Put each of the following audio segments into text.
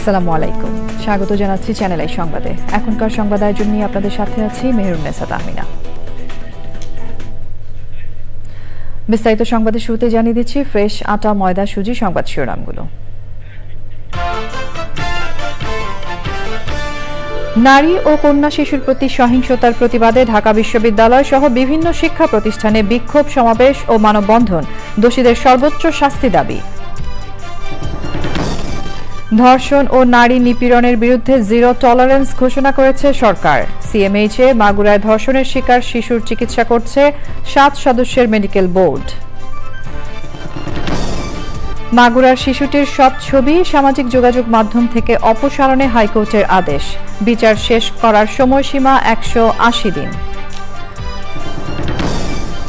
আসসালামু আলাইকুম, স্বাগত জানাচ্ছি চ্যানেল আই সংবাদে। এখনকার সংবাদ আয়োজন নিয়ে আপনাদের সাথে আছি মেহেরুন্নেসা তাহমিনা। বিস্তারিত সংবাদের শুরুতে জানিয়ে দিচ্ছি ফ্রেশ আটা, ময়দা, সুজি সংবাদ শিরোনামগুলো। নারী ও কন্যা শিশুর প্রতি সহিংসতার প্রতিবাদে ঢাকা বিশ্ববিদ্যালয় সহ বিভিন্ন শিক্ষা প্রতিষ্ঠানে বিক্ষোভ সমাবেশ ও মানববন্ধন, দোষীদের সর্বোচ্চ শাস্তি দাবি। ধর্ষণ ও নারী নিপীড়নের বিরুদ্ধে জিরো টলারেন্স ঘোষণা করেছে সরকার। সিএমএইচে মাগুরায় ধর্ষণের শিকার শিশুর চিকিৎসা করছে 7 সদস্যের মেডিকেল বোর্ড। মাগুরার শিশুটির সব ছবি সামাজিক যোগাযোগ মাধ্যম থেকে অপসারণে হাইকোর্টের আদেশ। বিচার শেষ করার সময়সীমা 180 দিন।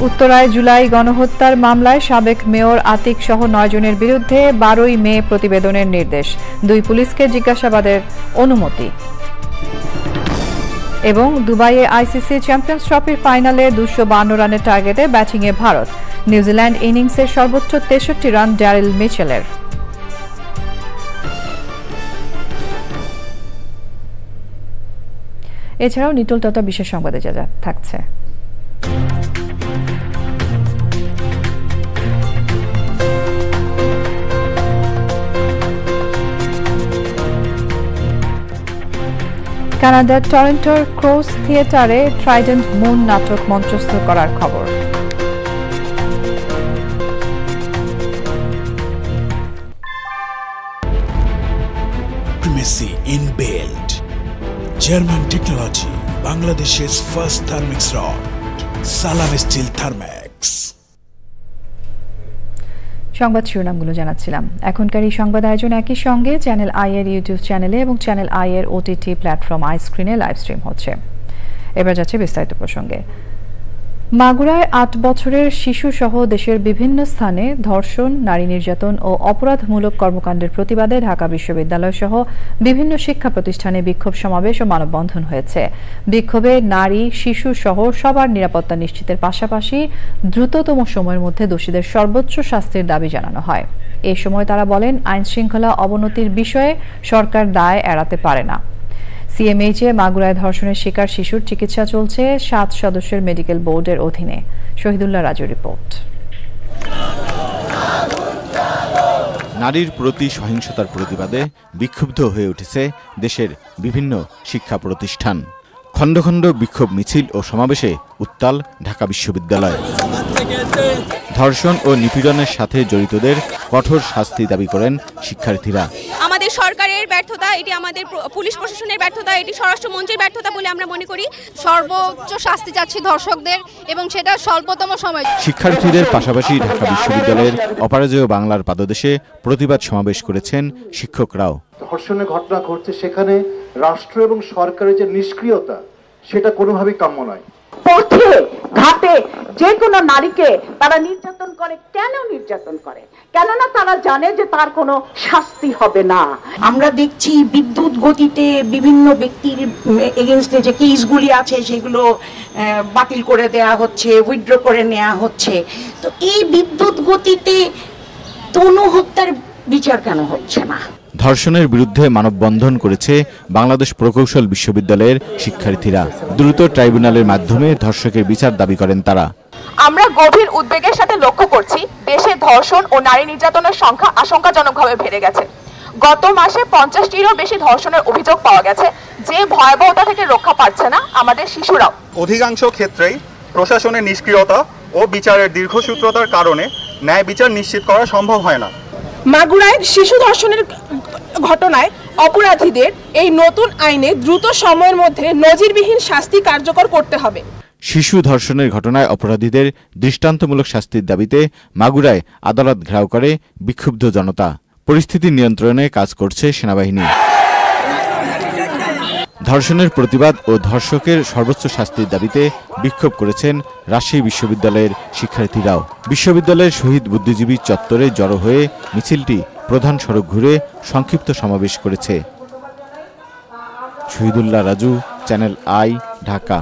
উত্তরায় জুলাই গণহত্যার মামলায় সাবেক মেয়র আতিক সহ 9 জনের বিরুদ্ধে 12ই মে প্রতিবেদনের নির্দেশ। 2 পুলিশকে জিজ্ঞাসাবাদের অনুমতি। এবং দুবাইয়ে আইসিসি চ্যাম্পিয়ন্স ট্রফির ফাইনালে 252 রানের টার্গেটে ব্যাটিংয়ে ভারত। নিউজিল্যান্ড ইনিংসের সর্বোচ্চ 63 রান ড্যারিল মিচেলের। এছাড়াও নিটল তথা বিশেষ সংবাদে যা থাকছে। কানাডার টরন্টোর ক্রস থিয়েটারে ট্রাইডেন্ট মুন নাটক মঞ্চস্থ করার খবর। Primacy in build. German technology, Bangladesh's first Thermix rod. Salam Steel Thermax. সংবাদ শিরোনামগুলো জানাচ্ছিলাম। এখনকার এই সংবাদ আয়োজন একই সঙ্গে চ্যানেল আই এর ইউটিউব চ্যানেলে এবং চ্যানেল আই এর ওটিটি প্ল্যাটফর্ম আই স্ক্রিনে লাইভ স্ট্রিম হচ্ছে। এবার যাচ্ছে বিস্তারিত প্রসঙ্গে। মাগুরায় 8 বছরের শিশু সহ দেশের বিভিন্ন স্থানে ধর্ষণ, নারী নির্যাতন ও অপরাধমূলক কর্মকাণ্ডের প্রতিবাদে ঢাকা বিশ্ববিদ্যালয় সহ বিভিন্ন শিক্ষা প্রতিষ্ঠানে বিক্ষোভ সমাবেশ ও মানববন্ধন হয়েছে। বিক্ষোভে নারী, শিশু সহ সবার নিরাপত্তা নিশ্চিতের পাশাপাশি দ্রুততম সময়ের মধ্যে দোষীদের সর্বোচ্চ শাস্তির দাবি জানানো হয়। এ সময় তারা বলেন, আইন শৃঙ্খলা অবনতির বিষয়ে সরকার দায় এড়াতে পারে না। সিএমএইচে মাগুরায় ধর্ষণের শিকার শিশুর চিকিৎসা চলছে 7 সদস্যের মেডিকেল বোর্ডের অধীনে। শহীদুল্লাহ রাজু রিপোর্ট। নারীর প্রতি সহিংসতার প্রতিবাদে বিক্ষুব্ধ হয়ে উঠেছে দেশের বিভিন্ন শিক্ষা প্রতিষ্ঠান। খণ্ড খণ্ড বিক্ষোভ মিছিল ও সমাবেশে উত্তাল ঢাকা বিশ্ববিদ্যালয়। ধর্ষণ ও নিপীড়নের সাথে জড়িতদের কঠোর শাস্তি দাবি করেন শিক্ষার্থীরা। আমাদের সরকারের ব্যর্থতা, এটি আমাদের পুলিশ প্রশাসনের ব্যর্থতা, এটি স্বরাষ্ট্রমন্ত্রীর ব্যর্থতা বলে আমরা মনে করি। সর্বোচ্চ শাস্তি চাচ্ছি ধর্ষকদের এবং সেটা স্বল্পতম সময়। শিক্ষার্থীদের পাশাপাশি ঢাকা বিশ্ববিদ্যালয়ের অপরাজেয় বাংলার পাদদেশে প্রতিবাদ সমাবেশ করেছেন শিক্ষকরাও। ধর্ষণের ঘটনা ঘটছে, সেখানে রাষ্ট্র এবং সরকারের যে নিষ্ক্রিয়তা, সেটা কোনোভাবেই কাম্য নয়। পথে ঘাটে যে কোনো নারীকে তারা নির্যাতন করে। কেন নির্যাতন করে? কেননা তারা জানে যে তার কোনো শাস্তি হবে না। আমরা দেখছি বিদ্যুৎ গতিতে বিভিন্ন ব্যক্তির এগেইনস্টে যে কেসগুলি আছে সেগুলো বাতিল করে দেয়া হচ্ছে, উইথড্র করে নেওয়া হচ্ছে। তো এই বিদ্যুৎ গতিতে তনু হত্যার বিচার কেন হচ্ছে না? ধর্ষণের বিরুদ্ধে মানববন্ধন করেছে বাংলাদেশ প্রকৌশল বিশ্ববিদ্যালয়ের শিক্ষার্থীরা। দ্রুত ট্রাইব্যুনালের মাধ্যমে ধর্ষকের বিচার দাবি করেন তারা। আমরা গভীর উদ্বেগের সাথে লক্ষ্য করছি, দেশে ধর্ষণ ও নারী নির্যাতনের সংখ্যা আশঙ্কাজনকভাবে বেড়ে গেছে। গত মাসে 50টিরও বেশি ধর্ষণের অভিযোগ পাওয়া গেছে। যে ভয়াবহতা থেকে রক্ষা পাচ্ছে না আমাদের শিশুরাও। অধিকাংশ ক্ষেত্রেই প্রশাসনের নিষ্ক্রিয়তা ও বিচারের দীর্ঘসূত্রতার কারণে ন্যায় বিচার নিশ্চিত করা সম্ভব হয় না। মাগুরায় শিশু ধর্ষণের ঘটনায় অপরাধীদের এই নতুন আইনে দ্রুত সময়ের মধ্যে নজিরবিহীন শাস্তি কার্যকর করতে হবে। শিশু ধর্ষণের ঘটনায় অপরাধীদের দৃষ্টান্তমূলক শাস্তির দাবিতে মাগুরায় আদালত ঘেরাও করে বিক্ষুব্ধ জনতা। পরিস্থিতি নিয়ন্ত্রণে কাজ করছে সেনাবাহিনী। ধর্ষণের প্রতিবাদ ও ধর্ষকের সর্বোচ্চ শাস্তির দাবিতে বিক্ষোভ করেছেন রাজশাহী বিশ্ববিদ্যালয়ের শিক্ষার্থীরাও। বিশ্ববিদ্যালয়ের শহীদ বুদ্ধিজীবী চত্বরে জড়ো হয়ে মিছিলটি প্রধান সড়ক ঘুরে সংক্ষিপ্ত সমাবেশ করেছে। Shahidullah Raju, channel I, Dhaka.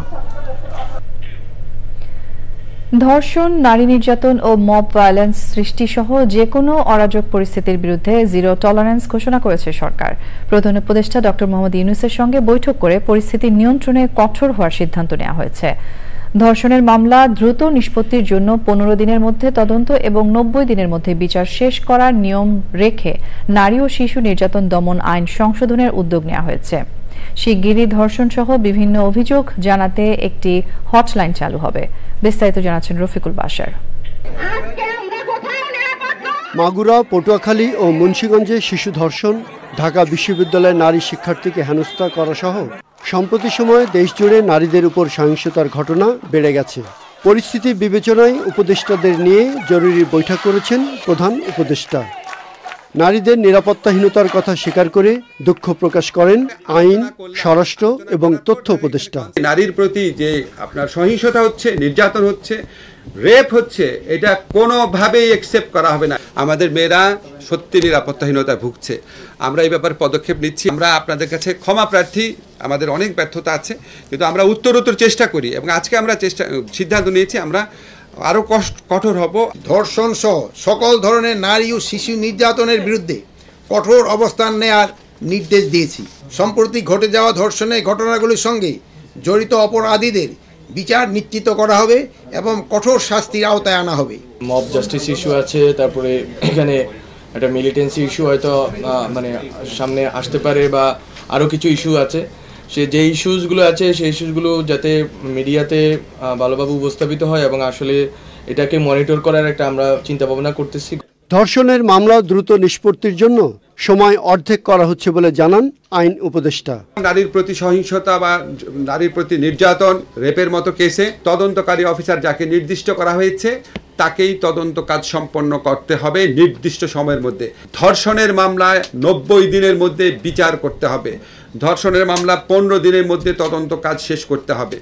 ধর্ষণ, নারী নির্যাতন ও মব ভায়োলেন্স সৃষ্টিসহ যে কোনো অরাজক পরিস্থিতির বিরুদ্ধে জিরো টলারেন্স ঘোষণা করেছে সরকার। প্রধান উপদেষ্টা ডক্টর মোহাম্মদ ইউনূসের সঙ্গে বৈঠক করে পরিস্থিতি নিয়ন্ত্রণে কঠোর হওয়ার সিদ্ধান্ত নেওয়া হয়েছে। ধর্ষণের মামলা দ্রুত নিষ্পত্তির জন্য 15 দিনের মধ্যে তদন্ত এবং 90 দিনের মধ্যে বিচার শেষ করার নিয়ম রেখে নারী ও শিশু নির্যাতন দমন আইন সংশোধনের উদ্যোগ নেওয়া হয়েছে। শিগগিরই ধর্ষণ সহ বিভিন্ন অভিযোগ জানাতে একটি হটলাইন চালু হবে। বিস্তারিত জানাচ্ছেন রফিকুল বাশার। মাগুরা, পটুয়াখালী ও মুন্সিগঞ্জে শিশু ধর্ষণ, ঢাকা বিশ্ববিদ্যালয়ের নারী শিক্ষার্থীকে হেনস্থা করা সহ সম্প্রতি সময়ে দেশজুড়ে নারীদের উপর সহিংসতার ঘটনা বেড়ে গেছে। পরিস্থিতি বিবেচনায় উপদেষ্টাদের নিয়ে জরুরি বৈঠক করেছেন প্রধান উপদেষ্টা। নারীদের নিরাপত্তাহীনতার কথা স্বীকার করে দুঃখ প্রকাশ করেন আইন, স্বরাষ্ট্র এবং তথ্য উপদেষ্টা। নারীর প্রতি যে আপনার সহিংসতা হচ্ছে, নির্যাতন হচ্ছে, রেপ হচ্ছে, এটা কোনোভাবেই অ্যাকসেপ্ট করা হবে না। আমাদের মেয়েরা সত্যি নিরাপত্তাহীনতায় ভুগছে। আমরা এই ব্যাপারে পদক্ষেপ নিচ্ছি। আমরা আপনাদের কাছে ক্ষমা প্রার্থী, আমাদের অনেক ব্যর্থতা আছে, কিন্তু আমরা উত্তরোত্তর চেষ্টা করি এবং আজকে আমরা সিদ্ধান্ত নিয়েছি আমরা আরও কঠোর হব। ধর্ষণ সহ সকল ধরনের নারী ও শিশু নির্যাতনের বিরুদ্ধে কঠোর অবস্থান নেয়ার নির্দেশ দিয়েছি। সম্প্রতি ঘটে যাওয়া ধর্ষণের ঘটনাগুলির সঙ্গে জড়িত অপরাধীদের বিচার নিশ্চিত করা হবে এবং কঠোর শাস্তির আওতায় আনা হবে। মব জাস্টিস ইস্যু আছে, তারপরে এখানে একটা মিলিটেন্সি ইস্যু হয়তো মানে সামনে আসতে পারে, বা আরও কিছু ইস্যু আছে। যে ইস্যুসগুলো আছে সেই ইস্যুসগুলো যাতে মিডিয়াতে ভালোভাবে উপস্থাপিত হয় এবং আসলে এটাকে মনিটর করার একটা আমরা চিন্তা ভাবনা করতেছি। ধর্ষণের মামলা দ্রুত নিষ্পত্তির জন্য সময় অর্ধেক করা হচ্ছে বলে জানান আইন উপদেষ্টা। নারীর প্রতি সহিংসতা বা নারীর প্রতি নির্যাতন, রেপের মতো কেসে তদন্তকারী অফিসার যাকে নির্দিষ্ট করা হয়েছে তাকেই তদন্ত কাজ সম্পন্ন করতে হবে নির্দিষ্ট সময়ের মধ্যে। ধর্ষণের মামলায় 90 দিনের মধ্যে বিচার করতে হবে। ধর্ষণের মামলা 15 দিনের মধ্যে তদন্ত কাজ শেষ করতে হবে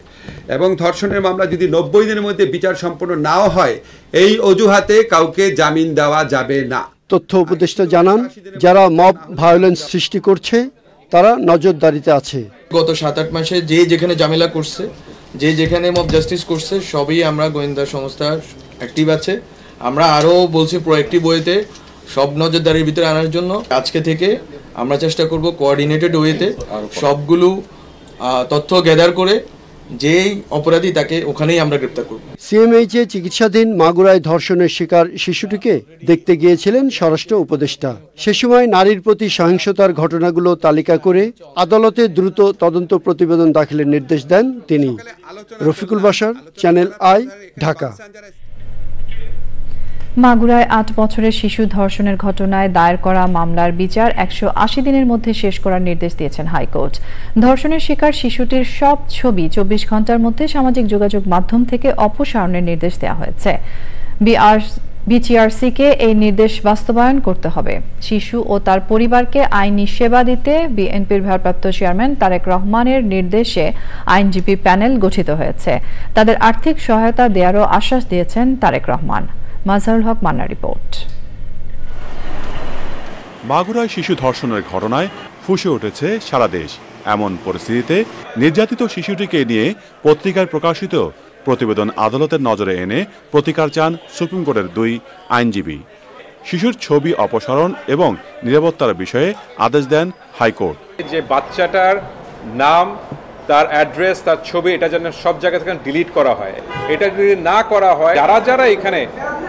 এবং ধর্ষণের মামলা যদি 90 দিনের মধ্যে বিচার সম্পন্ন নাও হয়, এই অজুহাতে কাউকে জামিন দেওয়া যাবে না। তথ্য উপদেষ্টা জানান, যারা মব ভায়োলেন্স সৃষ্টি করছে তারা নজরদারিতে আছে। গত 7-8 মাসে যে যেখানে ঝামেলা করছে, যে যেখানে মব জাস্টিস করছে, সবই আমরা গোয়েন্দা সংস্থা অ্যাক্টিভ আছে। আমরা আরও বলছি প্রোঅ্যাক্টিভ ওয়েতে সব নজরদারির ভিতরে আনার জন্য। আজকে থেকে আমরা চেষ্টা করব কোঅর্ডিনেটেড ওয়েতে সবগুলো তথ্য গ্যাদার করে যেই অপরাধী তাকে ওখানেই আমরা গ্রেপ্তার করব। সিএমএইচে চিকিৎসাধীন মাগুরায় ধর্ষণের শিকার শিশুটিকে দেখতে গিয়েছিলেন স্বরাষ্ট্র উপদেষ্টা। সে সময় নারীর প্রতি সহিংসতার ঘটনাগুলো তালিকা করে আদালতে দ্রুত তদন্ত প্রতিবেদন দাখিলের নির্দেশ দেন তিনি। Rafiqul Bashar, channel I, Dhaka. মাগুরায় 8 বছরের শিশু ধর্ষণের ঘটনায় দায়ের করা মামলার বিচার 180 দিনের মধ্যে শেষ করার নির্দেশ দিয়েছেন হাইকোর্ট। ধর্ষণের শিকার শিশুটির সব ছবি 24 ঘন্টার মধ্যে সামাজিক যোগাযোগ মাধ্যম থেকে অপসারণের নির্দেশ দেওয়া হয়েছে। বিটিআরসিকে এই নির্দেশ বাস্তবায়ন করতে হবে। শিশু ও তার পরিবারকে আইনি সেবা দিতে বিএনপির ভারপ্রাপ্ত চেয়ারম্যান তারেক রহমানের নির্দেশে আইনজীবী প্যানেল গঠিত হয়েছে। তাদের আর্থিক সহায়তা দেওয়ারও আশ্বাস দিয়েছেন তারেক রহমান। মাজহারুল হক মান্নার রিপোর্ট। মাগুরায় শিশু ধর্ষণের ঘটনায় ফুঁসে উঠেছে সারা দেশ। এমন পরিস্থিতিতে নির্যাতিত শিশুটিকে নিয়ে পত্রিকায় প্রকাশিত প্রতিবেদন আদালতের নজরে এনে প্রতিকার চান সুপ্রিম কোর্টের 2 আইনজীবী। শিশুর ছবি অপসারণ এবং নিরাপত্তার বিষয়ে আদেশ দেন হাইকোর্ট। যে বাচ্চাটার নাম, তার অ্যাড্রেস, তার ছবি, এটা যেন সব জায়গা থেকে ডিলিট করা হয়। এটা যদি না করা হয়, যারা এখানে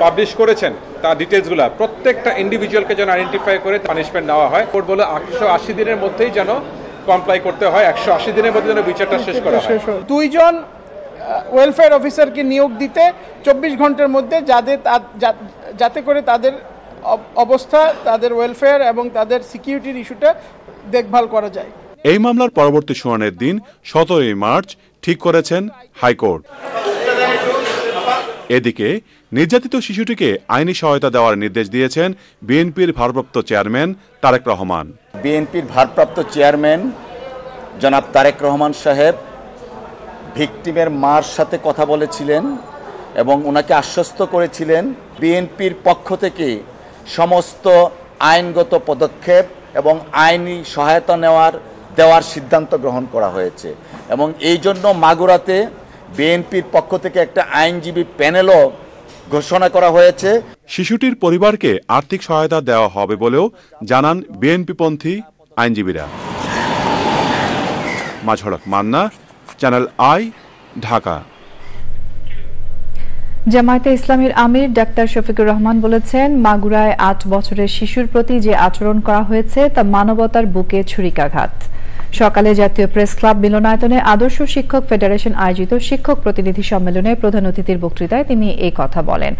পাবলিশ করেছেন তার ডিটেলসগুলো প্রত্যেকটা ইন্ডিভিজুয়ালকে যেন আইডেন্টিফাই করে পানিশমেন্ট নেওয়া হয়। কোর্ট বলে 180 দিনের মধ্যেই যেন কমপ্লাই করতে হয়, 180 দিনের মধ্যে যেন বিচারটা শেষ করা হয়। 2 জন ওয়েলফেয়ার অফিসারকে নিয়োগ দিতে 24 ঘন্টার মধ্যে, যাতে করে তাদের অবস্থা, তাদের ওয়েলফেয়ার এবং তাদের সিকিউরিটির ইস্যুটা দেখভাল করা যায়। এই মামলার পরবর্তী শুনানির দিন 17 মার্চ ঠিক করেছেন হাইকোর্ট। এদিকে নির্যাতিত শিশুটিকে আইনি সহায়তা দেওয়ার নির্দেশ দিয়েছেন বিএনপির ভারপ্রাপ্ত চেয়ারম্যান তারেক রহমান। বিএনপির ভারপ্রাপ্ত চেয়ারম্যান জনাব তারেক রহমান সাহেব ভিকটিমের মার সাথে কথা বলেছিলেন এবং ওনাকে আশ্বস্ত করেছিলেন বিএনপির পক্ষ থেকে সমস্ত আইনগত পদক্ষেপ এবং আইনি সহায়তা দেওয়ার সিদ্ধান্ত গ্রহণ করা হয়েছে এবং এই জন্য মাগুরাতে বিএনপির পক্ষ থেকে একটা আইনজীবী প্যানেলও ঘোষণা করা হয়েছে। শিশুটির পরিবারকে আর্থিক সহায়তা দেওয়া হবে বলেও জানান বিএনপিপন্থী আইনজীবীরা। মাঝহড়ক মান্না, চ্যানেল আই, ঢাকা। জামায়াতে ইসলামীর আমির ডাক্তার শফিকুর রহমান বলেছেন, মাগুরায় ৮ বছরের শিশুর প্রতি যে আচরণ করা হয়েছে তা মানবতার বুকে ছুরিকাঘাত। সকালে জাতীয় প্রেস ক্লাব মিলনায়তনে আদর্শ শিক্ষক ফেডারেশন আয়োজিত শিক্ষক প্রতিনিধি সম্মেলনে প্রধান অতিথির বক্তৃতায় তিনি এই কথা বলেন।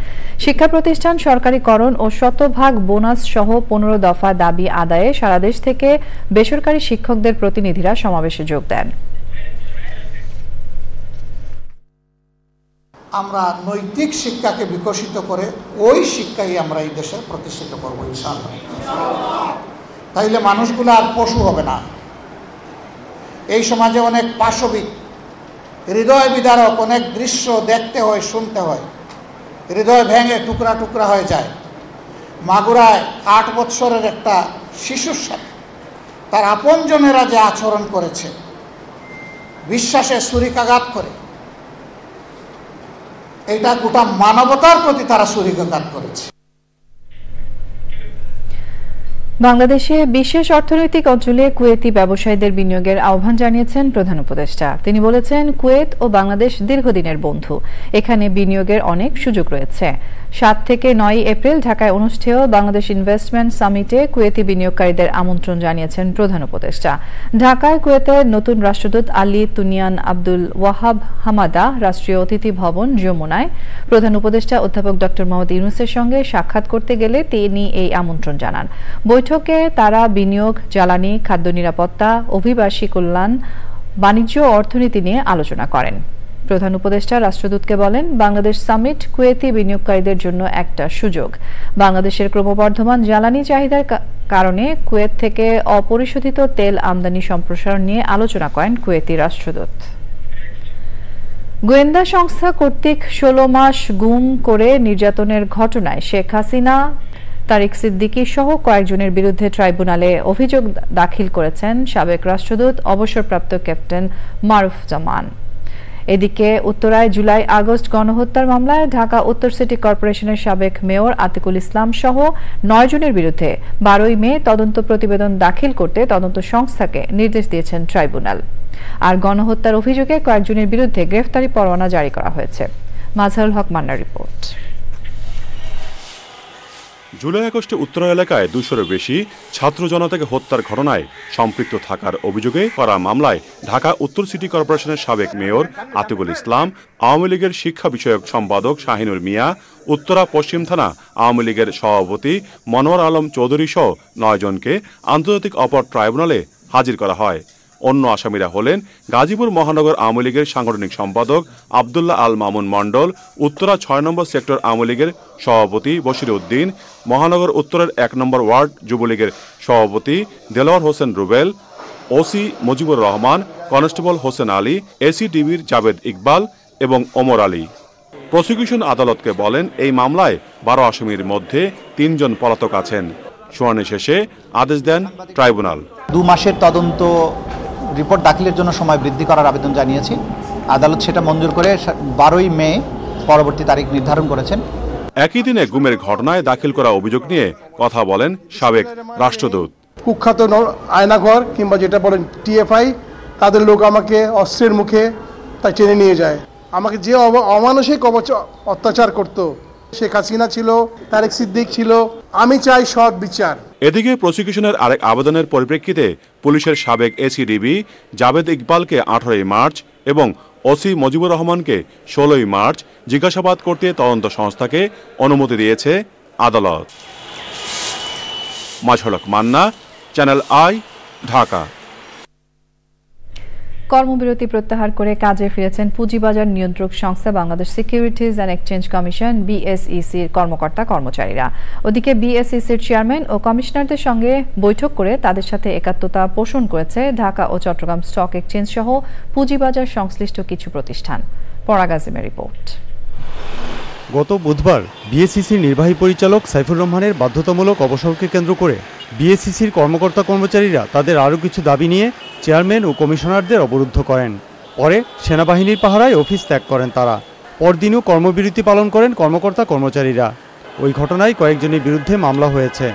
শিক্ষা প্রতিষ্ঠান সরকারিকরণ ও শতভাগ বোনাস সহ ১৫ দফা দাবি আদায়ে সারা দেশ থেকে বেসরকারি শিক্ষকদের প্রতিনিধিরা সমাবেশে যোগ দেন। আমরা নৈতিক শিক্ষাকে বিকশিত করে ওই শিক্ষাই আমরা এই দেশে প্রতিষ্ঠিত করব ইনশাআল্লাহ। তাইলে মানুষগুলো আর পশু হবে না। এই সমাজে অনেক পাশবিক, হৃদয় বিদারক অনেক দৃশ্য দেখতে হয়, শুনতে হয়, হৃদয় ভেঙে টুকরা টুকরা হয়ে যায়। মাগুরায় ৮ বছরের একটা শিশুর সাথে তার আপনজনেরা যে আচরণ করেছে, বিশ্বাসে ছুরিকাঘাত করে, এটা গোটা মানবতার প্রতি তারা ছুরিকাঘাত করেছে। বাংলাদেশে বিশেষ অর্থনৈতিক অঞ্চলে কুয়েতি ব্যবসায়ীদের বিনিয়োগের আহ্বান জানিয়েছেন প্রধান উপদেষ্টা। তিনি বলেছেন, কুয়েত ও বাংলাদেশ দীর্ঘদিনের বন্ধু, এখানে বিনিয়োগের অনেক সুযোগ রয়েছে। ৭ থেকে ৯ এপ্রিল ঢাকায় অনুষ্ঠেয় বাংলাদেশ ইনভেস্টমেন্ট সামিটে কুয়েতি বিনিয়োগকারীদের আমন্ত্রণ জানিয়েছেন প্রধান উপদেষ্টা। ঢাকায় কুয়েতের নতুন রাষ্ট্রদূত আলী তুনিয়ান আব্দুল ওয়াহাব হামাদা রাষ্ট্রীয় অতিথি ভবন যমুনায় প্রধান উপদেষ্টা অধ্যাপক ড. মোহাম্মদ ইউনূসের সঙ্গে সাক্ষাৎ করতে গেলে তিনি এই আমন্ত্রণ জানান। বৈঠকে তারা বিনিয়োগ, জ্বালানি, খাদ্য নিরাপত্তা, অভিবাসী কল্যাণ, বাণিজ্য ও অর্থনীতি নিয়ে আলোচনা করেন। প্রধান উপদেষ্টা রাষ্ট্রদূতকে বলেন, বাংলাদেশ সামিট কুয়েতি বিনিয়োগকারীদের জন্য একটা সুযোগ। বাংলাদেশের ক্রমবর্ধমান জ্বালানি চাহিদার কারণে কুয়েত থেকে অপরিশোধিত তেল আমদানি সম্প্রসারণ নিয়ে আলোচনা করেন কুয়েতি রাষ্ট্রদূত। গোয়েন্দা সংস্থা কর্তৃক ১৬ মাস গুম করে নির্যাতনের ঘটনায় শেখ হাসিনা, তারিক সিদ্দিকী সহ কয়েকজনের বিরুদ্ধে ট্রাইব্যুনালে অভিযোগ দাখিল করেছেন সাবেক রাষ্ট্রদূত অবসরপ্রাপ্ত ক্যাপ্টেন মারুফ জামান। এদিকে উত্তরায় জুলাই-আগস্ট গণহত্যার মামলায় ঢাকা উত্তর সিটি কর্পোরেশনের সাবেক মেয়র আতিকুল ইসলাম সহ ৯ জনের বিরুদ্ধে ১২ই মে তদন্ত প্রতিবেদন দাখিল করতে তদন্ত সংস্থাকে নির্দেশ দিয়েছেন ট্রাইব্যুনাল। আর গণহত্যার অভিযোগে কয়েকজনের বিরুদ্ধে গ্রেফতারি পরোয়ানা জারি করা হয়েছে। মাজহারুল হক মান্নার রিপোর্ট। জুলাই-আগস্টে উত্তরা এলাকায় ২০০-এর বেশি ছাত্র জনতাকে হত্যার ঘটনায় সম্পৃক্ত থাকার অভিযোগে করা মামলায় ঢাকা উত্তর সিটি কর্পোরেশনের সাবেক মেয়র আতিকুল ইসলাম, আওয়ামী লীগের শিক্ষা বিষয়ক সম্পাদক শাহিনুর মিয়া, উত্তরা পশ্চিম থানা আওয়ামী লীগের সভাপতি মনোয়ার আলম চৌধুরী সহ ৯ জনকে আন্তর্জাতিক অপরাধ ট্রাইব্যুনালে হাজির করা হয়। অন্য আসামিরা হলেন গাজীপুর মহানগর আওয়ামী লীগের সাংগঠনিক সম্পাদক আব্দুল্লাহ আল মামুন মণ্ডল, উত্তরা ৬ নম্বর সেক্টর আওয়ামী লীগের সভাপতি বশির উদ্দিন, মহানগর উত্তরের ১ নম্বর ওয়ার্ড যুবলীগের সভাপতি দেলোয়ার হোসেন রুবেল, ওসি মুজিবুর রহমান, কনস্টেবল হোসেন আলী, এসিডিবির জাবেদ ইকবাল এবং ওমর আলী। প্রসিকিউশন আদালতকে বলেন, এই মামলায় ১২ আসামির মধ্যে ৩ জন পলাতক আছেন। শুনানি শেষে আদেশ দেন ট্রাইব্যুনাল। ২ মাসের তদন্ত রিপোর্ট দাখিলের জন্য সময় বৃদ্ধি করার আবেদন জানিয়েছি। আদালত সেটা মঞ্জুর করে ১২ই মে পরবর্তী তারিখ নির্ধারণ করেছেন। একই দিনে গুমের ঘটনায় দাখিল করা অভিযোগ নিয়ে কথা বলেন সাবেক রাষ্ট্রদূত। কুখ্যাত আয়নাঘর কিংবা যেটা বলেন টিএফআই, তাদের লোক আমাকে অস্ত্রের মুখে তাই টেনে নিয়ে যায়। আমাকে যে অমানসিক অত্যাচার করত, শেখ হাসিনা ছিল, তারেক সিদ্দিক ছিল, আমি চাই সৎ বিচার। এদিকে প্রসিকিউশনের আরেক আবেদনের পরিপ্রেক্ষিতে পুলিশের সাবেক এসিডিবি জাবেদ ইকবালকে ১৮ই মার্চ এবং ওসি মুজিবুর রহমানকে ১৬ই মার্চ জিজ্ঞাসাবাদ করতে তদন্ত সংস্থাকে অনুমতি দিয়েছে আদালত। মাজহড়ক মান্না, চ্যানেল আই, ঢাকা। কর্মবিরতি প্রত্যাহার করে কাজে ফিরেছেন পুঁজিবাজার নিয়ন্ত্রক সংস্থা Bangladesh securities and exchange commission বিএসইসির কর্মকর্তা কর্মচারীরা। ওদিকে বিএসইসির চেয়ারম্যান ও কমিশনারদের সঙ্গে বৈঠক করে তাদের সাথে একাত্মতা পোষণ করেছে ঢাকা ও চট্টগ্রাম স্টক এক্সচেঞ্জ সহ পুঁজিবাজার সংশ্লিষ্ট কিছু প্রতিষ্ঠান। পরাগ আজিমের রিপোর্ট। গত বুধবার বিএসইসির নির্বাহী পরিচালক সাইফুর রহমানের বাধ্যতামূলক অবসরকে কেন্দ্র করে বিএসইসির কর্মকর্তা কর্মচারীরা তাদের আরও কিছু দাবি নিয়ে চেয়ারম্যান ও কমিশনারদের অবরুদ্ধ করেন। পরে সেনাবাহিনীর পাহারায় অফিস ত্যাগ করেন তারা। পরদিনও কর্মবিরতি পালন করেন কর্মকর্তা কর্মচারীরা। ওই ঘটনায় কয়েকজনের বিরুদ্ধে মামলা হয়েছে।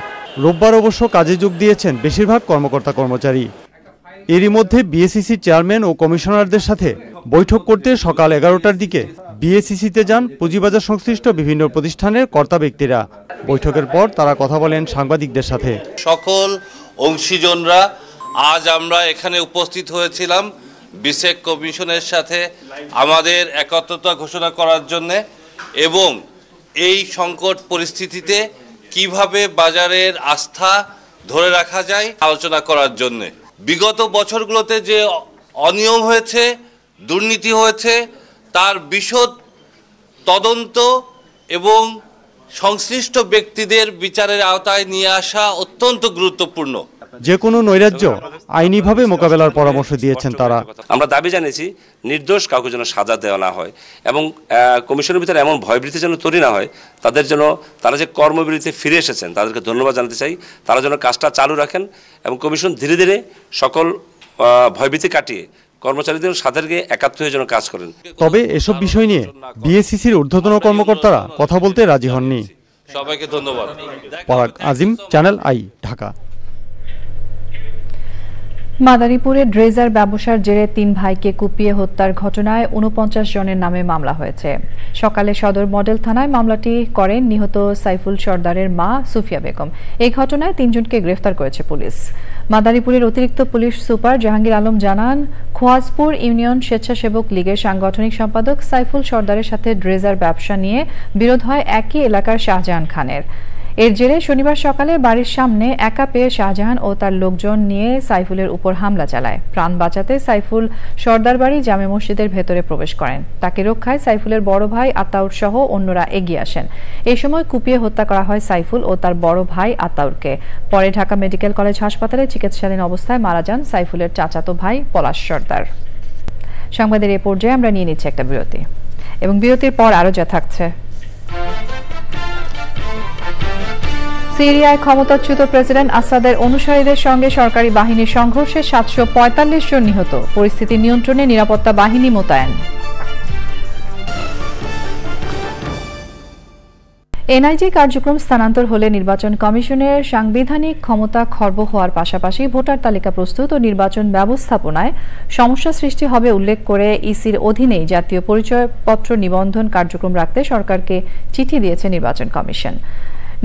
রোববার অবশ্য কাজে যোগ দিয়েছেন বেশিরভাগ কর্মকর্তা কর্মচারী। এরই মধ্যে বিএসইসির চেয়ারম্যান ও কমিশনারদের সাথে বৈঠক করতে সকাল 11টার দিকে বিএসইসিতে যান পুঁজিবাজার সংশ্লিষ্ট বিভিন্ন প্রতিষ্ঠানের কর্তা ব্যক্তিরা। বৈঠকের পর তারা কথা বলেন সাংবাদিকদের সাথে। সকল অংশীজনরা আজ আমরা এখানে উপস্থিত হয়েছিলাম বিসেক কমিশনের সাথে আমাদের একত্রতা ঘোষণা করার জন্য এবং এই সংকট পরিস্থিতিতে কিভাবে বাজারের আস্থা ধরে রাখা যায় আলোচনা করার জন্য। বিগত বছরগুলোতে যে অনিয়ম হয়েছে, দুর্নীতি হয়েছে, তার বিশদ তদন্ত এবং সংশ্লিষ্ট ব্যক্তিদের বিচারের আওতায় নিয়ে আসা অত্যন্ত গুরুত্বপূর্ণ। যে কোনো নৈরাজ্য আইনিভাবে মোকাবেলার পরামর্শ দিয়েছেন তারা। আমরা দাবি জানিয়েছি নির্দোষ কাউকে যেন সাজা দেওয়া না হয় এবং কমিশনের ভিতরে এমন ভয়ভীতি যেন তৈরি না হয়। তারা যে কর্মবিরতিতে ফিরে এসেছেন তাদেরকে ধন্যবাদ জানাতে চাই। তারা যেন কাজটা চালু রাখেন এবং কমিশন ধীরে ধীরে সকল ভয়ভীতি কাটিয়ে কর্মচারীদের সাথে একাত্ম হয়ে যেন কাজ করেন। তবে এসব বিষয় নিয়ে বিএসইসির ঊর্ধ্বতন কর্মকর্তারা কথা বলতে রাজি হননি। সবাইকে ধন্যবাদ। পরাগ আজিম, চ্যানেল আই, ঢাকা। মাদারীপুরে ড্রেজার ব্যবসার জেরে 3 ভাইকে কুপিয়ে হত্যার ঘটনায় 49 জনের নামে মামলা হয়েছে। সকালে সদর মডেল থানায় মামলাটি করেন নিহত সাইফুল সর্দারের মা সুফিয়া বেগম। এই ঘটনায় 3 জনকে গ্রেফতার করেছে পুলিশ। মাদারীপুরের অতিরিক্ত পুলিশ সুপার জাহাঙ্গীর আলম জানান, খোয়াজপুর ইউনিয়ন স্বেচ্ছাসেবক লীগের সাংগঠনিক সম্পাদক সাইফুল সর্দারের সাথে ড্রেজার ব্যবসা নিয়ে বিরোধ হয় একই এলাকার শাহজাহান খানের। এর জেরে শনিবার সকালে বাড়ির সামনে একা পেয়ে শাহজাহান ও তার লোকজন নিয়ে সাইফুলের উপর হামলা চালায়। প্রাণ বাঁচাতে সাইফুল সর্দার বাড়ি জামে মসজিদের ভেতরে প্রবেশ করেন। তাকে রক্ষায় সাইফুলের বড় ভাই আতাউর সহ অন্যরা এগিয়ে আসেন। এই সময় কুপিয়ে হত্যা করা হয় সাইফুল ও তার বড় ভাই আতাউরকে। পরে ঢাকা মেডিকেল কলেজ হাসপাতালে চিকিৎসাধীন অবস্থায় মারা যান সাইফুলের চাচাতো ভাই পলাশ সর্দার। সংবাদের এই পর্যায়ে আমরা নিয়ে নিচ্ছি একটা বিরতি এবং বিরতির পর আরো যা থাকছে। সিরিয়ায় ক্ষমতাচ্যুত প্রেসিডেন্ট আসাদের অনুসারীদের সঙ্গে সরকারি বাহিনীর সংঘর্ষে 745 জন নিহত। পরিস্থিতি নিয়ন্ত্রণে নিরাপত্তা বাহিনী মোতায়েন। এনআইজি কার্যক্রম স্থানান্তর হলে নির্বাচন কমিশনের সাংবিধানিক ক্ষমতা খর্ব হওয়ার পাশাপাশি ভোটার তালিকা প্রস্তুত ও নির্বাচন ব্যবস্থাপনায় সমস্যা সৃষ্টি হবে উল্লেখ করে ইসির অধীনেই জাতীয় পরিচয়পত্র নিবন্ধন কার্যক্রম রাখতে সরকারকে চিঠি দিয়েছে নির্বাচন কমিশন।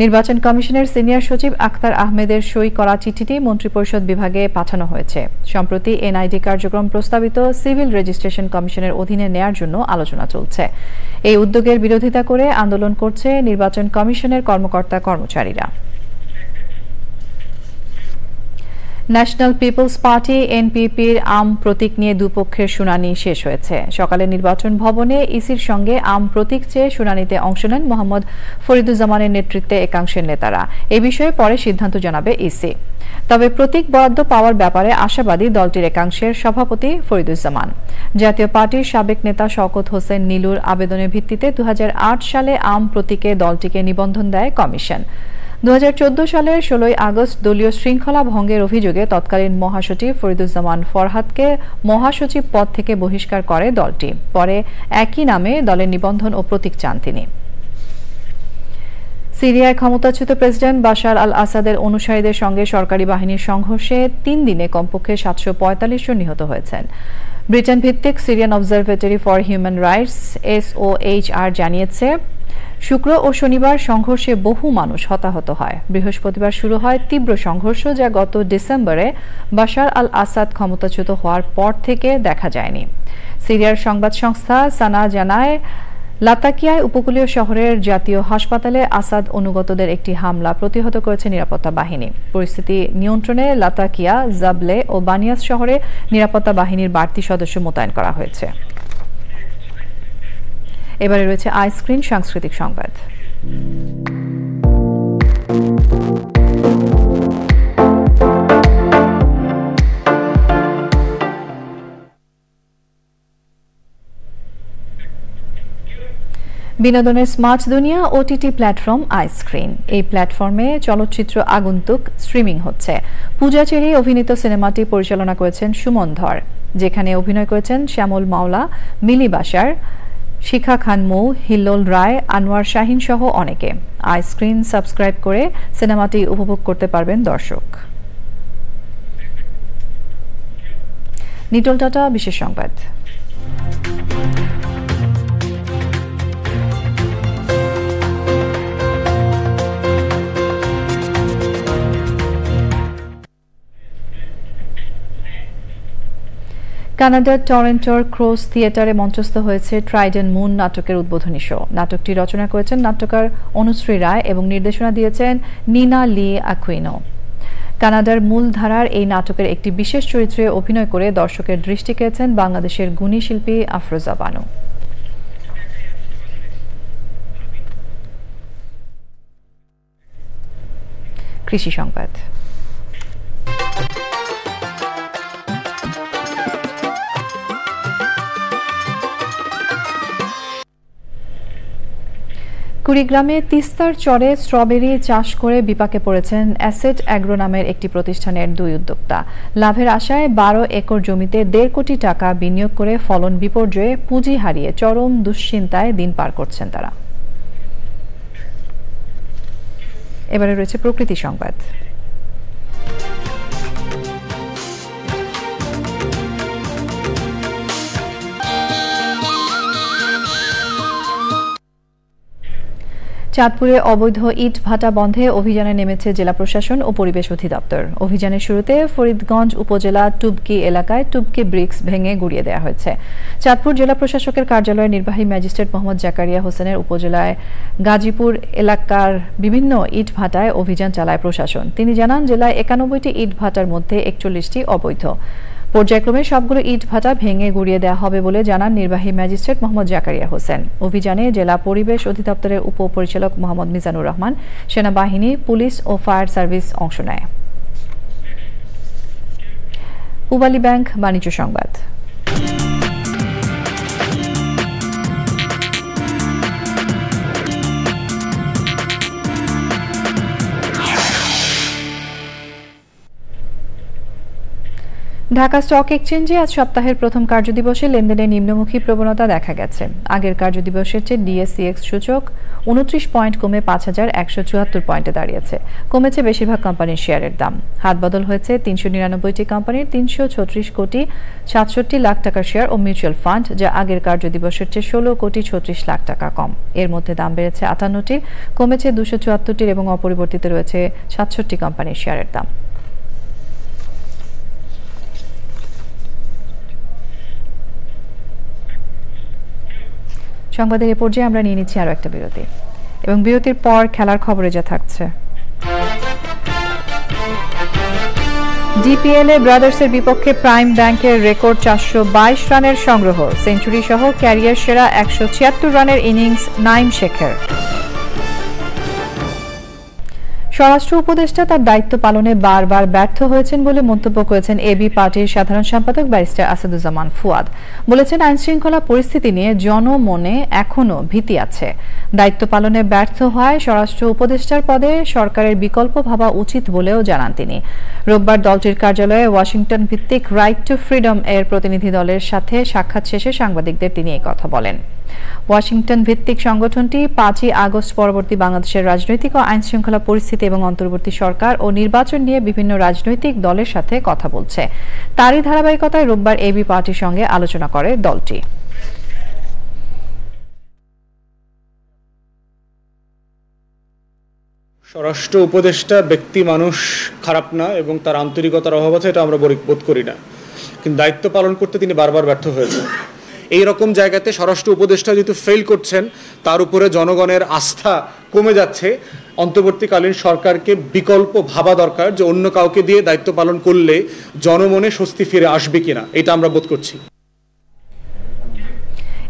নির্বাচন কমিশনের সিনিয়র সচিব আখতার আহমেদের সই করা চিঠিটি মন্ত্রিপরিষদ বিভাগে পাঠানো হয়েছে। সম্প্রতি এনআইডি কার্যক্রম প্রস্তাবিত সিভিল রেজিস্ট্রেশন কমিশনের অধীনে নেয়ার জন্য আলোচনা চলছে। এই উদ্যোগের বিরোধিতা করে আন্দোলন করছে নির্বাচন কমিশনের কর্মকর্তা কর্মচারীরা। ন্যাশনাল পিপলস পার্টি এনপিপির আম প্রতীক নিয়ে দুপক্ষের শুনানি শেষ হয়েছে। সকালে নির্বাচন ভবনে ইসির সঙ্গে আম প্রতীক চেয়ে শুনানিতে অংশ নেন মোহাম্মদ ফরিদুজ্জামানের নেতৃত্বে একাংশের নেতারা। এ বিষয়ে পরে সিদ্ধান্ত জানাবে ইসি। তবে প্রতীক বরাদ্দ পাওয়ার ব্যাপারে আশাবাদী দলটির একাংশের সভাপতি ফরিদুজ্জামান। জাতীয় পার্টির সাবেক নেতা শওকত হোসেন নীলুর আবেদনের ভিত্তিতে 2008 সালে আম প্রতীকে দলটিকে নিবন্ধন দেয় কমিশন। 2014 সালের 16 আগস্ট দলীয় শৃঙ্খলা ভঙ্গের অভিযোগে তৎকালীন মহাসচিব ফরিদুজ্জামান ফরহাদকে মহাসচিব পদ থেকে বহিষ্কার করে দলটি। পরে একই নামে দলের নিবন্ধন ও প্রতীক চান তিনি। সিরিয়ায় ক্ষমতাচ্যুত প্রেসিডেন্ট বাশার আল আসাদের অনুসারীদের সঙ্গে সরকারি বাহিনীর সংঘর্ষে 3 দিনে কমপক্ষে 745 জন নিহত হয়েছেন। ব্রিটেন ভিত্তিক Syrian observatory for human rights SOHR জানিয়েছে, শুক্র ও শনিবার সংঘর্ষে বহু মানুষ হতাহত হয়। বৃহস্পতিবার শুরু হয় তীব্র সংঘর্ষ, যা গত ডিসেম্বরে বাশার আল আসাদ ক্ষমতাচ্যুত হওয়ার পর থেকে দেখা যায়নি। সিরিয়ার সংবাদ সংস্থা সানা জানায়, লাতাকিয়ায় উপকূলীয় শহরের জাতীয় হাসপাতালে আসাদ অনুগতদের একটি হামলা প্রতিহত করেছে নিরাপত্তা বাহিনী। পরিস্থিতি নিয়ন্ত্রণে লাতাকিয়া, জাবলে ও বানিয়াস শহরে নিরাপত্তা বাহিনীর বাড়তি সদস্য মোতায়েন করা হয়েছে। এবারে রয়েছে আইস্ক্রিন সাংস্কৃতিক সংবাদ। বিনোদনের স্মার্ট দুনিয়া OTT প্ল্যাটফর্ম আইস্ক্রিন। এই প্ল্যাটফর্মে চলচ্চিত্র আগন্তুক স্ট্রিমিং হচ্ছে। পূজা চেরি অভিনীত সিনেমাটি পরিচালনা করেছেন সুমন ধর। যেখানে অভিনয় করেছেন শ্যামল মাওলা, মিলি বাশার, শিখা খান মৌ, হিল্লোল রায়, আনোয়ার শাহিন সহ অনেকে। আইস্ক্রিন সাবস্ক্রাইব করে সিনেমাটি উপভোগ করতে পারবেন দর্শক। নিটল টাটা, বিশেষ সংবাদ। কানাডার টরন্টোর ক্রোস থিয়েটারে মঞ্চস্থ হয়েছে ট্রাইডেন্ট মুন নাটকের উদ্বোধনী শো। নাটকটি রচনা করেছেন নাট্যকার অনুশ্রী রায় এবং নির্দেশনা দিয়েছেন নিনা লি অ্যাকুইনো। কানাডার মূলধারার এই নাটকের একটি বিশেষ চরিত্রে অভিনয় করে দর্শকের দৃষ্টি কেড়েছেন বাংলাদেশের গুণী শিল্পী আফরোজা বানু। কৃষি সংবাদ। কুড়িগ্রামে তিস্তার চরে স্ট্রবেরি চাষ করে বিপাকে পড়েছেন অ্যাসেট অ্যাগ্রো নামের একটি প্রতিষ্ঠানের 2 উদ্যোক্তা। লাভের আশায় 12 একর জমিতে 1.5 কোটি টাকা বিনিয়োগ করে ফলন বিপর্যয়ে পুঁজি হারিয়ে চরম দুশ্চিন্তায় দিন পার করছেন তারা। এবারে রয়েছে প্রকৃতি সংবাদ। চাঁদপুরে অবৈধ ইট ভাটা বন্ধে অভিযানে নেমেছে জেলা প্রশাসন ও পরিবেশ অধিদপ্তর। অভিযানের শুরুতে ফরিদগঞ্জ উপজেলা টুবকি এলাকায় টুবকি ব্রিক্স ভেঙে গুড়িয়ে দেওয়া হয়েছে। চাঁদপুর জেলা প্রশাসকের কার্যালয়ের নির্বাহী ম্যাজিস্ট্রেট মোহাম্মদ জাকারিয়া হোসেনের উপজেলায় গাজীপুর এলাকার বিভিন্ন ইট ভাটায় অভিযান চালায় প্রশাসন। তিনি জানান, জেলায় 91টি ইট ভাটার মধ্যে 41টি অবৈধ। পর্যায়ক্রমে সবগুলো ইট ভাটা ভেঙে গুড়িয়ে দেওয়া হবে বলে জানান নির্বাহী ম্যাজিস্ট্রেট মোহাম্মদ জাকারিয়া হোসেন। অভিযানে জেলা পরিবেশ অধিদপ্তরের উপপরিচালক মোহাম্মদ মিজানুর রহমান, সেনাবাহিনী, পুলিশ ও ফায়ার সার্ভিস অংশ নেয়। পূবালী ব্যাংক বাণিজ্য সংবাদ। ঢাকা স্টক এক্সচেঞ্জে আজ সপ্তাহের প্রথম কার্যদিবসে লেনদেনে নিম্নমুখী প্রবণতা দেখা গেছে। আগের কার্যদিবসের চেয়ে ডিএসইএক্স সূচক 29 পয়েন্ট কমে 5174 পয়েন্টে দাঁড়িয়েছে। কমেছে বেশিরভাগ কোম্পানির শেয়ারের দাম। হাতবদল হয়েছে 399টি কোম্পানির 336 কোটি 67 লাখ টাকার শেয়ার ও মিউচুয়াল ফান্ড, যা আগের কার্যদিবসের চেয়ে 16 কোটি 36 লাখ টাকা কম। এর মধ্যে দাম বেড়েছে 58টির, কমেছে 274টির এবং অপরিবর্তিত রয়েছে 67 কোম্পানির শেয়ারের দাম। সংবাদের এ পর্যায়ে আমরা নিয়ে নিচ্ছি আরও একটা বিরতি, এবং বিরতির পর খেলার খবরে যা থাকছে। ডিপিএলে ব্রাদার্সের বিপক্ষে প্রাইম ব্যাংকের রেকর্ড 422 রানের সংগ্রহ, সেঞ্চুরি সহ ক্যারিয়ার সেরা 176 রানের ইনিংস নাইম শেখের। স্বরাষ্ট্র উপদেষ্টা তার দায়িত্ব পালনে বারবার ব্যর্থ হয়েছেন বলে মন্তব্য করেছেন এবি পার্টির সাধারণ সম্পাদক ব্যারিস্টার আসাদুজ্জামান ফুয়াদ। বলেছেন, আইনশৃঙ্খলা পরিস্থিতি নিয়ে জনমনে এখনো ভীতি আছে। দায়িত্ব পালনে ব্যর্থ হওয়ায় স্বরাষ্ট্র উপদেষ্টার পদে সরকারের বিকল্প ভাবা উচিত বলেও জানান তিনি। রোববার দলটির কার্যালয়ে ওয়াশিংটন ভিত্তিক রাইট টু ফ্রিডম এর প্রতিনিধি দলের সাথে সাক্ষাৎ শেষে সাংবাদিকদের তিনি এই কথা বলেন। ওয়াশিংটন ভিত্তিক সংগঠনটি 5ই আগস্ট পরবর্তী বাংলাদেশের রাজনৈতিক ও আইনশৃঙ্খলা পরিস্থিতি এবং অন্তর্বর্তী সরকার ও নির্বাচন নিয়ে বিভিন্ন রাজনৈতিক দলের সাথে কথা বলছে। তারই ধারাবাহিকতায় রোববার এবি পার্টির সঙ্গে আলোচনা করে দলটি। স্বরাষ্ট্র উপদেষ্টা ব্যক্তি মানুষ খারাপ না এবং তার আন্তরিকতার অভাব আছে, এটা আমরা বোধ করি না, কিন্তু দায়িত্ব পালন করতে তিনি বারবার ব্যর্থ হয়েছেন। এই রকম জায়গাতে স্বরাষ্ট্র উপদেষ্টা যেহেতু ফেল করছেন, তার উপরে জনগণের আস্থা কমে যাচ্ছে। অন্তর্বর্তীকালীন সরকারকে বিকল্প ভাবা দরকার যে অন্য কাউকে দিয়ে দায়িত্ব পালন করলে জনমনে স্বস্তি ফিরে আসবে কিনা, এটা আমরা বোধ করছি।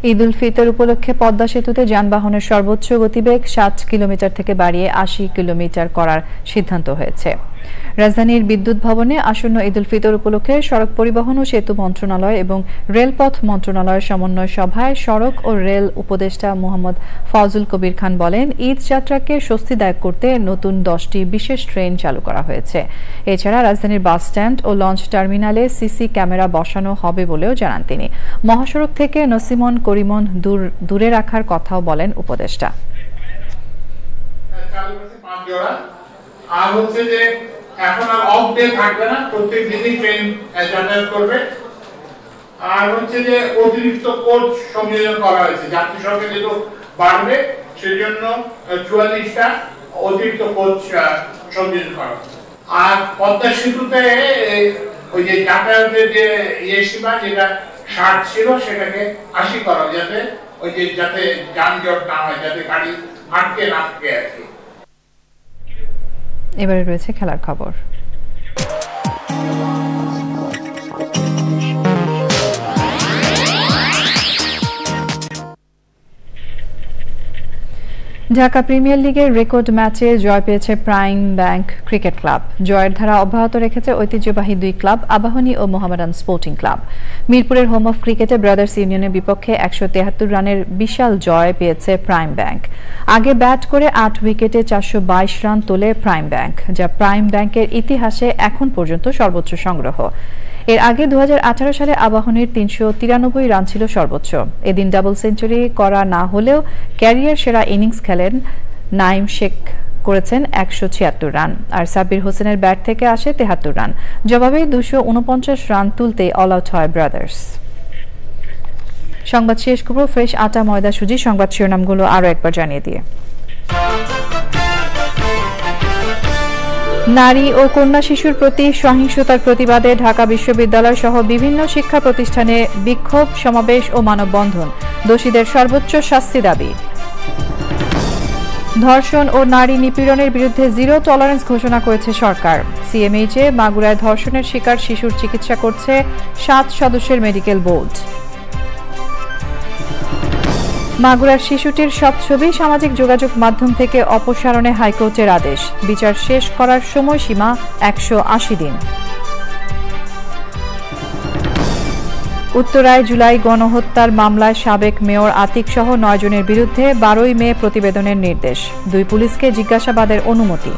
ঈদ উল ফিতর উপলক্ষে পদ্মা সেতুতে যানবাহনের সর্বোচ্চ গতিবেগ 60 কিলোমিটার থেকে বাড়িয়ে 80 কিলোমিটার করার সিদ্ধান্ত হয়েছে। রাজধানীর বিদ্যুৎ ভবনে আসন্ন ঈদ উল ফিতর উপলক্ষে সড়ক পরিবহন ও সেতু মন্ত্রণালয় এবং রেলপথ মন্ত্রণালয়ের সমন্বয় সভায় সড়ক ও রেল উপদেষ্টা মোহাম্মদ ফজল কবির খান বলেন, ঈদ যাত্রাকে স্বস্তিদায়ক করতে নতুন 10টি বিশেষ ট্রেন চালু করা হয়েছে। এছাড়া রাজধানীর বাস স্ট্যান্ড ও লঞ্চ টার্মিনালে সিসি ক্যামেরা বসানো হবে বলেও জানান তিনি। মহাসড়ক থেকে নসিমন করিমন দূরে রাখার কথাও বলেন উপদেষ্টা। আর হচ্ছে যে এখন আর অফ ডে থাকবে না, প্রত্যেক দিনই ট্রেন যাতায়াত করবে। আর হচ্ছে যে অতিরিক্ত কোচ সংযোজন করা হয়েছে, যাত্রী সংখ্যা যেহেতু বাড়বে সেই জন্য 44টা অতিরিক্ত কোচ সংযোজন করা। আর পদ্মা সেতুতে ওই যে যাতায়াতের যে সীমা যেটা 60 ছিল সেটাকে 80 করা, যাতে ওই যে যাতে যানজট না হয়, যাতে গাড়ি আটকে না থাকে আর কি। এবারে রয়েছে খেলার খবর। ঢাকা প্রিমিয়ার লিগের রেকর্ড ম্যাচে জয় পেয়েছে প্রাইম ব্যাংক ক্রিকেট ক্লাব। জয়ের ধারা অব্যাহত রেখেছে ঐতিহ্যবাহী দুই ক্লাব আবাহনী ও মোহামেডান স্পোর্টিং ক্লাব। মিরপুরের হোম অফ ক্রিকেটে ব্রাদার্স ইউনিয়নের বিপক্ষে 173 রানের বিশাল জয় পেয়েছে প্রাইম ব্যাংক। আগে ব্যাট করে 8 উইকেটে 422 রান তোলে প্রাইম ব্যাংক, যা প্রাইম ব্যাংকের ইতিহাসে এখন পর্যন্ত সর্বোচ্চ সংগ্রহ। এর আগে 2018 সালে আবাহনীর 393 রান ছিল সর্বোচ্চ। এদিন ডাবল সেঞ্চুরি করা না হলেও ক্যারিয়ার সেরা ইনিংস খেলেন নাইম শেখ, করেছেন 176 রান, আর সাব্বির হোসেনের ব্যাট থেকে আসে 73 রান। জবাবে 249 রান তুলতে অল আউট হয় ব্রাদার্স। সংবাদ শেষ করব ফ্রেশ আটা ময়দা সুজি সংবাদ শিরোনামগুলো আরও একবার জানিয়ে দিয়ে। নারী ও কন্যা শিশুর প্রতি সহিংসতার প্রতিবাদে ঢাকা বিশ্ববিদ্যালয় সহ বিভিন্ন শিক্ষা প্রতিষ্ঠানে বিক্ষোভ সমাবেশ ও মানববন্ধন। দোষীদের সর্বোচ্চ শাস্তি দাবি। ধর্ষণ ও নারী নিপীড়নের বিরুদ্ধে জিরো টলারেন্স ঘোষণা করেছে সরকার। সিএমএইচে মাগুরায় ধর্ষণের শিকার শিশুর চিকিৎসা করছে 7 সদস্যের মেডিকেল বোর্ড। মাগুরার শিশুটির সব ছবি সামাজিক যোগাযোগ মাধ্যম থেকে অপসারণে হাইকোর্টের আদেশ। বিচার শেষ করার সময়সীমা 180 দিন। উত্তরায় জুলাই গণহত্যার মামলায় সাবেক মেয়র আতিক সহ 9 জনের বিরুদ্ধে 12 মে প্রতিবেদনের নির্দেশ। 2 পুলিশকে জিজ্ঞাসাবাদের অনুমতি।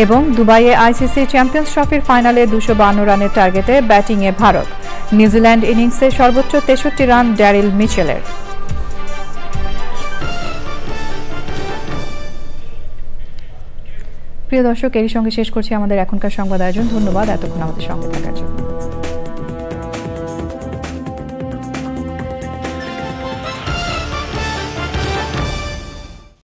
এবং দুবাইয়ে আইসিসি চ্যাম্পিয়ন্স ট্রফির ফাইনালে 252 রানের টার্গেটে ব্যাটিংয়ে ভারত। নিউজিল্যান্ড ইনিংসে সর্বোচ্চ 63 রান ড্যারিল মিচেলের। প্রিয় দর্শক, এরই সঙ্গে শেষ করছি আমাদের এখনকার সংবাদ আয়োজন। ধন্যবাদ এতক্ষণ আমাদের সঙ্গে থাকার জন্য।